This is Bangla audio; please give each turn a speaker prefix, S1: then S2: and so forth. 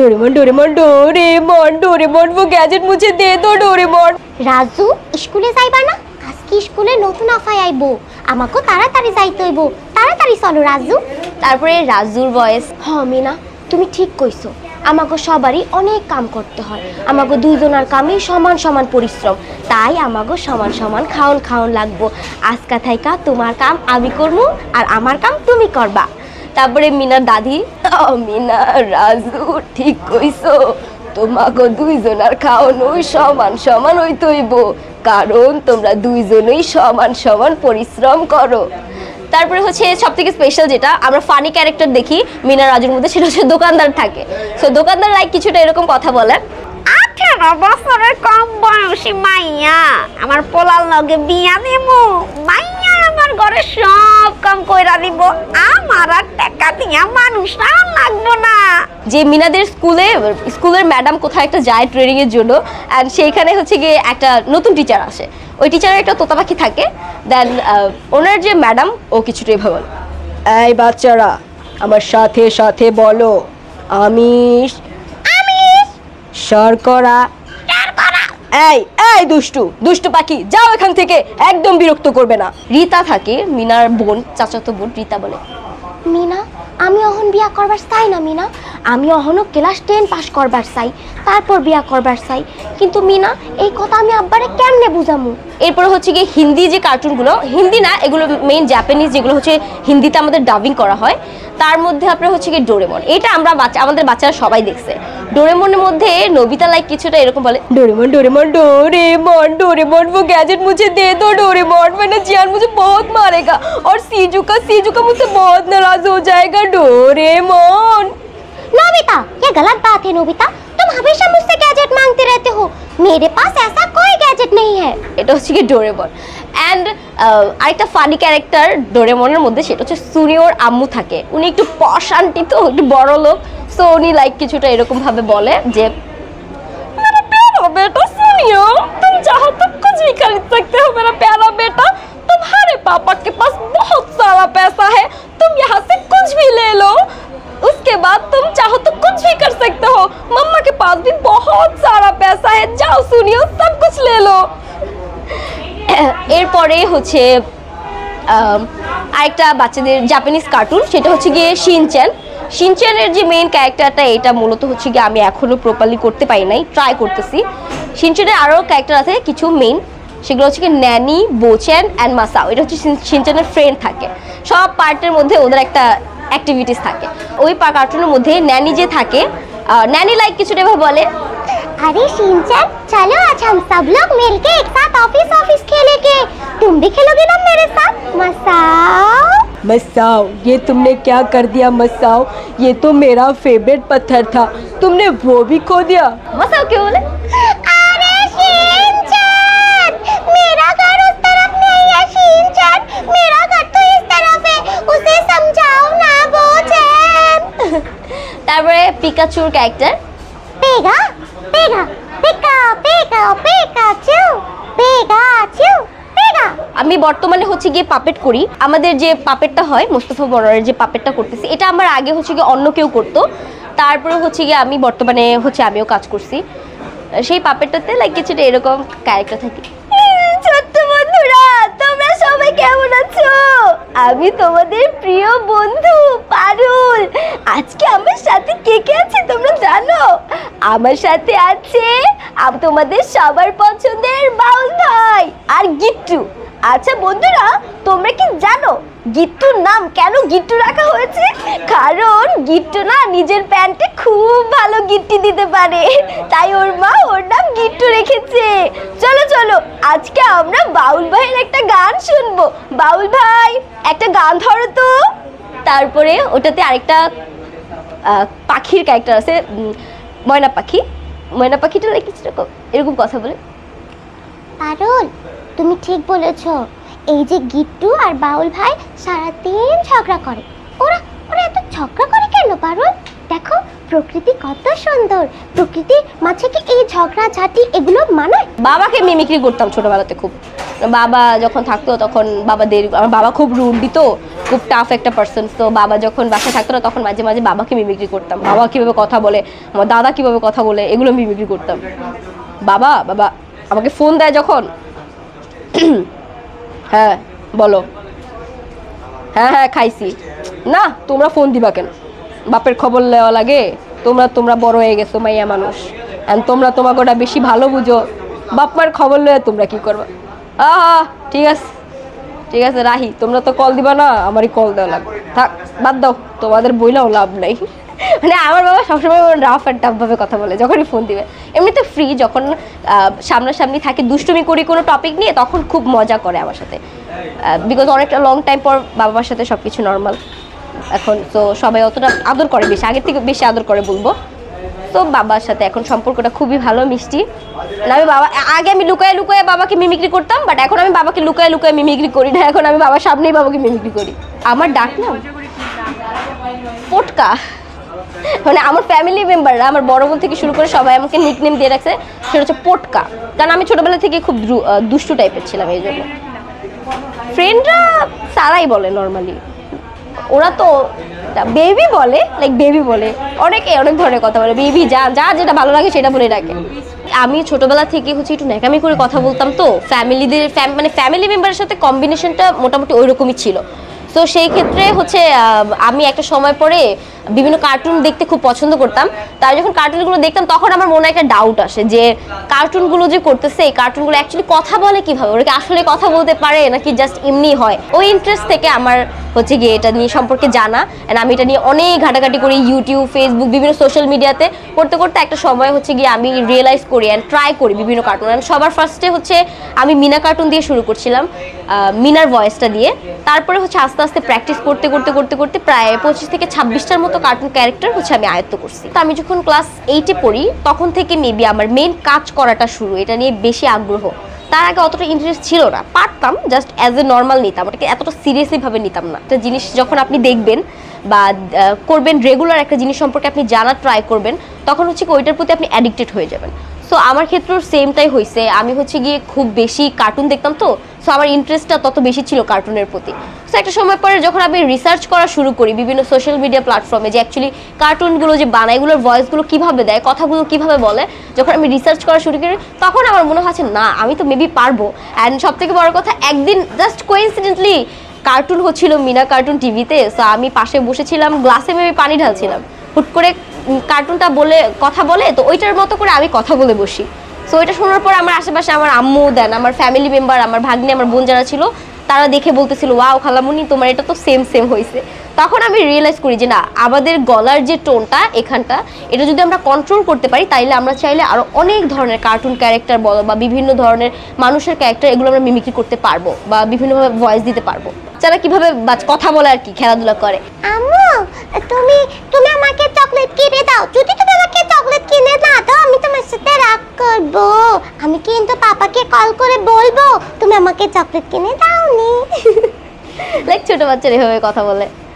S1: डोरेमोन डोरेमोन डोरेमोन डोरेमोन वो गैजेट मुझे दे दो डोरेमोन।
S2: রাজু স্কুলে যাইবা না? আজকে স্কুলে নতুন আফাই আইবো, আমাকে তাড়াতাড়ি যাইতে হইব, তাড়াতাড়ি চলো রাজু।
S3: তারপরে রাজুর ভয়েস,
S2: মিনা তুমি ঠিক কইছো, আমাকে সবারই অনেক কাম করতে হয়, আমাকে দুইজনের কামে সমান সমান পরিশ্রম, তাই আমাকে সমান সমান খাওন খাওন লাগবো। আজকা থাইকা তোমার কাম আমি করবো আর আমার কাম তুমি করবা।
S3: তারপরে মিনার দাদি, মিনা রাজু ঠিক কইছো, তোমাকে দুইজনের খাওয়ানো সমান সমান হইতে হইব, কারণ তোমরা দুইজনেই সমান সমান পরিশ্রম করো। তারপরে হচ্ছে সব থেকে স্পেশাল যেটা আমরা ফানি ক্যারেক্টার দেখি মিনা রাজুর মধ্যে, সেটা হচ্ছে দোকানদার থাকে। সো দোকানদার লাইক কিছুটা এরকম কথা বলে,
S4: 18 বছরের কম বয়সী মাইয়া আমার পোলার লগে বিয়া দেব, মাইয়া আমার ঘরে সব কাম কইরা দিব, আমার আর টাকা দিয়া মানুষ আর লাগবো না।
S3: যে মিনাদের স্কুলের ম্যাডাম কোথায় একটা যায় ট্রেনিং এর জন্য, অ্যান্ড সেইখানে হচ্ছে গিয়ে একটা নতুন টিচার আসে, ওই টিচারের একটা তোতা পাখি থাকে। দেন ওনার যে ম্যাডাম ও কিছুটা এভাবে বলে,
S1: এই বাচ্চারা আমার সাথে সাথে বলো, আমিষ আমিষ শর্করা। এই এই দুষ্টু দুষ্টু পাখি যাও এখান থেকে, একদম বিরক্ত করবে না।
S3: রীতা থাকে মিনার বোন, চাচাতো বোন। রীতা বলে,
S2: মিনা আমি অহন বিয়া করবার চাই না মিনা, আমি অহনো ক্লাস 10 পাস করবার চাই, তারপর বিয়া করবার চাই। কিন্তু মিনা এই কথা আমি আব্বারে কেমনে বুঝামু?
S3: এরপর হচ্ছে গিয়ে হিন্দি যে কার্টুনগুলো, হিন্দি না এগুলো মেইন জাপানিজ, যেগুলো হচ্ছে হিন্দিতে আমাদের ডাবিং করা হয়, তার মধ্যে আপনার হচ্ছে গিয়ে ডোরেমন। এটা আমরা আমাদের বাচ্চারা সবাই দেখছে। ডোরেমনের মধ্যে নবিতা লাইক কিছুটা এরকম বলে,
S1: डोरेमोन डोरेमोन डोरेमोन डोरेमोन वो गैजेट मुझे दे दो डोरेमोन, वरना जियान मुझे बहुत मारेगा और सीजू का मुझसे बहुत नाराज हो जाएगा डोरेमोन।
S2: नोबिता ये गलत बात है नोबिता, तुम हमेशा मुझसे गैजेट मांगते रहते हो, मेरे पास ऐसा कोई गैजेट नहीं है।
S3: এটা হচ্ছে কি ডোরেমন। অ্যান্ড আরেকটা ফানি ক্যারেক্টার ডোরেমনের মধ্যে, সেটা হচ্ছে সুনিওর আম্মু থাকে। উনি একটু পশ আন্টি, তো একটু বড় লোক, সো উনি লাইক কিছুটা এরকম ভাবে বলে যে,
S1: मेरा प्यारा बेटा सुनियो, तुम चाहो तो कुछ भी खरीद सकते हो मेरा प्यारा बेटा, तुम्हारे पापा के पास बहुत सारा पैसा है, तुम यहाँ से कुछ भी ले लो, उसके बाद तुम चाहो तो कुछ भी कर सकते हो, मम्मा के पास भी बहुत सारा पैसा है, जाओ सुनियो सब कुछ ले लो।
S3: এরপরে হচ্ছে আরেকটা বাচ্চাদের জাপানিজ কার্টুন, সেটা হচ্ছে গিয়ে শিনচ্যান। শিনচ্যানের যে মেইন ক্যারেক্টারটা, এটা মূলত হচ্ছে গিয়ে আমি এখনো প্রপারলি করতে পারি নাই, ট্রাই করতেছি। শিনচ্যানের আরও ক্যারেক্টার আছে কিছু মেইন, সেগুলো হচ্ছে কি ন্যানি, বোচ্যান অ্যান্ড মাসাও। এটা হচ্ছে শিনচ্যানের ফ্রেন্ড থাকে, সব পার্টের মধ্যে ওদের একটা অ্যাক্টিভিটিস থাকে। ওই কার্টুনের মধ্যে ন্যানি যে থাকে, ন্যানি লাইক কিছুটা এভাবে বলে,
S2: अरे शिनचैन चलो आज हम सब लोग मिलके एक साथ ऑफिस खेलेंगे, तुम भी खेलोगे ना मेरे साथ? मसाओ
S1: मसाओ ये तुमने क्या कर दिया मसाओ, ये तो मेरा फेवरेट पत्थर था, तुमने वो भी खो दिया।
S3: মাসাও কে বলে,
S2: अरे शिनचैन मेरा घर उस तरफ नहीं है शिनचैन, मेरा घर तो इस तरफ है, उसे समझाओ ना बोचैन।
S3: তারপরে পিকাচুর ক্যারেক্টার,
S2: पेगा पेगा पिका पिका पिकाचू पिकाचू पेगा।
S3: আমি বর্তমানে হচ্ছে গিয়ে পাপেট করি। আমাদের যে পাপেটটা হয়, মোস্তফা বড়রের যে পাপেটটা করতেছি, এটা আমার আগে হচ্ছে গিয়ে অন্য কেউ করতো, তারপরে হচ্ছে গিয়ে আমি বর্তমানে হচ্ছে আমিও কাজ করছি। সেই পাপেটটাতে লাইক কিছুটা এরকম ক্যারেক্টার থাকে। ছোট্ট বন্ধুরা তোমরা সবাই কেমন আছো? আমি তোমাদের প্রিয় বন্ধু পারুল। আজকে আমার সাথে কে কে আছে তোমরা জানো? আমার সাথে আছে তোমাদের সবার পছন্দের বাউল ভাই আর গিট্টু। আচ্ছা বন্ধুরা, তোমরা কি জানো গিট্টুর নাম কেন গিট্টু রাখা হয়েছে? কারণ গিট্টু না নিজের প্যান্টে খুব ভালো গিট্টি দিতে পারে, তাই ওর মা ওর নাম গিট্টু রেখেছে। চলো চলো আজকে আমরা বাউল ভাইয়ের একটা গান শুনবো। বাউল ভাই একটা গান ধরো তো। তারপরে ওটাতে আরেকটা পাখির ক্যারেক্টার আছে, ময়না পাখি। ময়না পাখিটা লাইক এরকম কথা বলে,
S2: পারুল তুমি ঠিক বলেছো, এই যে গিট্টু আর বাউল ভাই সারাদিন ঝগড়া করে। ওরা ওরা এত ঝগড়া করে কেন পারুল? দেখো প্রকৃতি কত সুন্দর, প্রকৃতির মাঝে কি এই ঝগড়া ঝাঁটি এগুলো মানায়?
S3: বাবাকে মিমিক্রি করতাম ছোটবেলাতে খুব, বাবা যখন থাকতো তখন আমার বাবা খুব রুড দিত, খুব টাফ একটা পার্সন। তো বাবা যখন বাসায় থাকতো না তখন মাঝে মাঝে বাবাকে মিমিক্রি করতাম, বাবা কীভাবে কথা বলে, আমার দাদা কীভাবে কথা বলে, এগুলো মিমিক্রি করতাম। বাবা আমাকে ফোন দেয় যখন, হ্যাঁ বলো, হ্যাঁ খাইছি, না তোমরা ফোন দিবা কেন, বাপের খবর নেওয়া লাগে, তোমরা বড় হয়ে গেছো মাইয়া মানুষ, তোমরা তোমাকে ওটা বেশি ভালো বুঝো, বাপ মার খবর লয়ে তোমরা কি করবা। ঠিক আছে রাহি, তোমরা তো কল দিবা না, আমারই কল দেওয়া লাগবে, থাক বাদ দাও, তোমাদের বইলাও লাভ নাই। মানে আমার বাবা সবসময় রাফ অ্যান্ড টাফ ভাবে কথা বলে যখনই ফোন দিবে। এমনিতে ফ্রি যখন সামনাসামনি থাকে, দুষ্টুমি করি কোনো টপিক নিয়ে, তখন খুব মজা করে আমার সাথে, বিকজ অনেকটা লং টাইম পর বাবার সাথে সব কিছু নর্মাল এখন। তো সবাই অতটা আদর করে, বেশি আগের থেকে বেশি আদর করে বলবো। তো বাবার সাথে এখন সম্পর্কটা খুবই ভালো, মিষ্টি। আমি আগে আমি লুকায় লুকায় বাবাকে মিমিক্রি করতাম, বাট এখন আমি বাবাকে লুকায় লুকায় মিমিক্রি করি না, এখন আমি বাবার সামনেই বাবাকে মিমিক্রি করি। আমার ডাক নাম পটকা, মানে আমার ফ্যামিলি মেম্বাররা, আমার বড় বোন থেকে শুরু করে সবাই আমাকে নিকনেম দিয়ে রাখছে, সেটা হচ্ছে পটকা, কারণ আমি ছোটবেলা থেকে খুব দুষ্টু টাইপের ছিলাম, এই জন্য। ফ্রেন্ডরা সারাই বলে নর্মালি, ওরা তো বেবি বলে, বেবি বলে, অনেকে অনেক ধরনের কথা বলে, বেবি যা যেটা ভালো লাগে সেটা বলে ডাকে। আমি ছোটবেলা থেকে হচ্ছে একটু ন্যাকামি করে কথা বলতাম, তো ফ্যামিলি মেম্বারের সাথে কম্বিনেশনটা মোটামুটি ওই রকমই ছিল। তো সেই ক্ষেত্রে হচ্ছে আমি একটা সময় পরে বিভিন্ন কার্টুন দেখতে খুব পছন্দ করতাম। তাই যখন কার্টুনগুলো দেখতাম তখন আমার মনে একটা ডাউট আসে যে কার্টুনগুলো যে করতেছে, এই কার্টুনগুলো অ্যাকচুয়ালি কথা বলে কিভাবে, ওরা কি আসলে কথা বলতে পারে নাকি জাস্ট এমনি হয়। ওই ইন্টারেস্ট থেকে আমার হচ্ছে গিয়ে এটা নিয়ে সম্পর্কে জানা, অ্যান্ড আমি এটা নিয়ে অনেক ঘাটাঘাটি করি, ইউটিউব, ফেসবুক, বিভিন্ন সোশ্যাল মিডিয়াতে করতে করতে একটা সময় হচ্ছে গিয়ে আমি রিয়েলাইজ করি অ্যান্ড ট্রাই করি বিভিন্ন কার্টুন। অ্যান্ড সবার ফার্স্টে হচ্ছে আমি মিনা কার্টুন দিয়ে শুরু করছিলাম, মিনার ভয়েসটা দিয়ে। তারপরে হচ্ছে আস্তে আস্তে প্র্যাকটিস করতে করতে করতে করতে প্রায় 25 থেকে 26টার মতো কার্টুন ক্যারেক্টার হচ্ছে আমি আয়ত্ত করছি। তো আমি যখন ক্লাস 8-এ পড়ি তখন থেকে মেবি আমার মেইন কাজ করাটা শুরু, এটা নিয়ে বেশি আগ্রহ। তার আগে অতটা ইন্টারেস্ট ছিল না, পারতাম, জাস্ট অ্যাজ এ নর্মাল নিতাম, ওটাকে এতটা সিরিয়াসলি ভাবে নিতাম না। একটা জিনিস যখন আপনি দেখবেন বা করবেন, রেগুলার একটা জিনিস সম্পর্কে আপনি জানার ট্রাই করবেন, তখন হচ্ছে কি ওইটার প্রতি আপনি অ্যাডিক্টেড হয়ে যাবেন। সো আমার ক্ষেত্রেও সেমটাই হয়েছে, আমি হচ্ছে গিয়ে খুব বেশি কার্টুন দেখতাম, তো সো আমার ইন্টারেস্টটা তত বেশি ছিল কার্টুনের প্রতি। সো একটা সময় পরে যখন আমি রিসার্চ করা শুরু করি বিভিন্ন সোশ্যাল মিডিয়া প্ল্যাটফর্মে যে অ্যাকচুয়ালি কার্টুনগুলো যে বানায়, এগুলোর ভয়েসগুলো কীভাবে দেয়, কথাগুলো কীভাবে বলে, যখন আমি রিসার্চ করা শুরু করি তখন আমার মনে হচ্ছে না আমি তো মেবি পারবো। অ্যান্ড সবথেকে বড় কথা, একদিন জাস্ট কোইন্সিডেন্টলি কার্টুন হচ্ছিল মিনা কার্টুন টিভিতে। সো আমি পাশে বসেছিলাম, গ্লাসে মেবি পানি ঢালছিলাম, হুট করে কার্টুনটা বলে কথা বলে, তো ওইটার মতো করে আমি কথা বলে বসি। সো ওইটা শোনার পর আমার আশেপাশে আমার আম্মু দেন, আমার ফ্যামিলি মেম্বার, আমার ভাগ্নি, আমার বোন যারা ছিল, তারা দেখে বলতেছিল ওয়াও খালামুনি তোমার এটা তো সেম হয়েছে। তখন আমি রিয়েলাইজ করি যে না, আমাদের গলার যে টোনটা এখানটা, এটা যদি আমরা কন্ট্রোল করতে পারি তাইলে আমরা চাইলে আরও অনেক ধরনের কার্টুন ক্যারেক্টার বলো বা বিভিন্ন ধরনের মানুষের ক্যারেক্টার, এগুলো আমরা মিমিক্রি করতে পারবো বা বিভিন্নভাবে ভয়েস দিতে পারবো। যারা কিভাবে কথা বলে আর কি খেলাধুলা করে।
S2: আম্মু তুমি আমাকে চকলেট কিনে দাও, যদি তুমি আমাকে চকলেট কিনে না দাও আমি তোমার সাথে রাগ করব, আমি কিন্তু পাপাকে কল করে বলবো তুমি আমাকে চকলেট কিনে দাওনি।
S3: ছোট বাচ্চারা এভাবে কথা বলে।